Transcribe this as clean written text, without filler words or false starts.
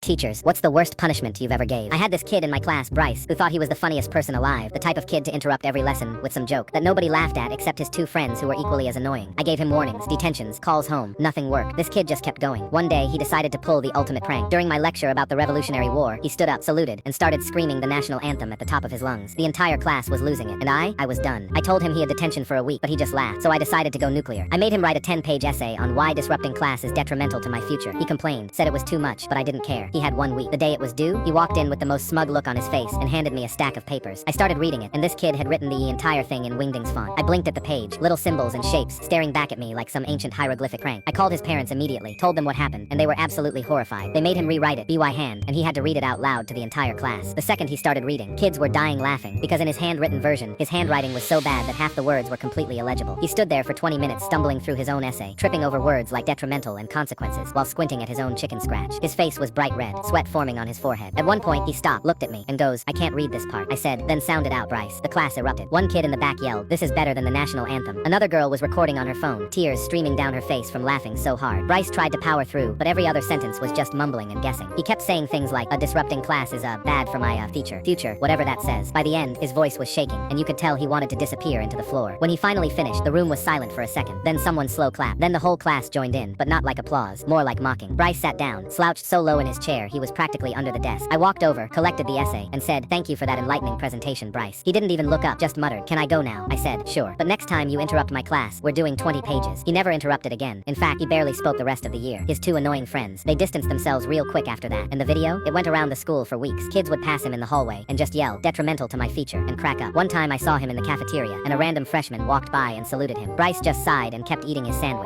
Teachers, what's the worst punishment you've ever gave? I had this kid in my class, Bryce, who thought he was the funniest person alive, the type of kid to interrupt every lesson with some joke that nobody laughed at except his two friends who were equally as annoying. I gave him warnings, detentions, calls home, nothing worked. This kid just kept going. One day, he decided to pull the ultimate prank. During my lecture about the Revolutionary War, he stood up, saluted, and started screaming the national anthem at the top of his lungs. The entire class was losing it, and I was done. I told him he had detention for a week, but he just laughed, so I decided to go nuclear. I made him write a 10-page essay on why disrupting class is detrimental to my future. He complained, said it was too much, but I didn't care. He had 1 week. The day it was due, he walked in with the most smug look on his face and handed me a stack of papers. I started reading it, and this kid had written the entire thing in Wingding's font. I blinked at the page, little symbols and shapes staring back at me like some ancient hieroglyphic crank. I called his parents immediately, told them what happened, and they were absolutely horrified. They made him rewrite it, by hand, and he had to read it out loud to the entire class. The second he started reading, kids were dying laughing, because in his handwritten version, his handwriting was so bad that half the words were completely illegible. He stood there for 20 minutes stumbling through his own essay, tripping over words like detrimental and consequences, while squinting at his own chicken scratch. His face was bright red, sweat forming on his forehead. At one point, he stopped, looked at me, and goes, "I can't read this part." I said, "Then sound it out, Bryce." The class erupted. One kid in the back yelled, "This is better than the national anthem." Another girl was recording on her phone, tears streaming down her face from laughing so hard. Bryce tried to power through, but every other sentence was just mumbling and guessing. He kept saying things like, "A disrupting class is bad for my future, whatever that says." By the end, his voice was shaking, and you could tell he wanted to disappear into the floor. When he finally finished, the room was silent for a second. Then someone slow clapped. Then the whole class joined in, but not like applause, more like mocking. Bryce sat down, slouched so low in his chair he was practically under the desk. I walked over, collected the essay, and said, "Thank you for that enlightening presentation, Bryce." He didn't even look up, just muttered, "Can I go now?" I said, "Sure, but next time you interrupt my class, we're doing 20 pages. He never interrupted again. In fact, he barely spoke the rest of the year. His two annoying friends, they distanced themselves real quick after that. And the video, it went around the school for weeks. Kids would pass him in the hallway and just yell, "Detrimental to my future," and crack up. One time I saw him in the cafeteria, and a random freshman walked by and saluted him. Bryce just sighed and kept eating his sandwich.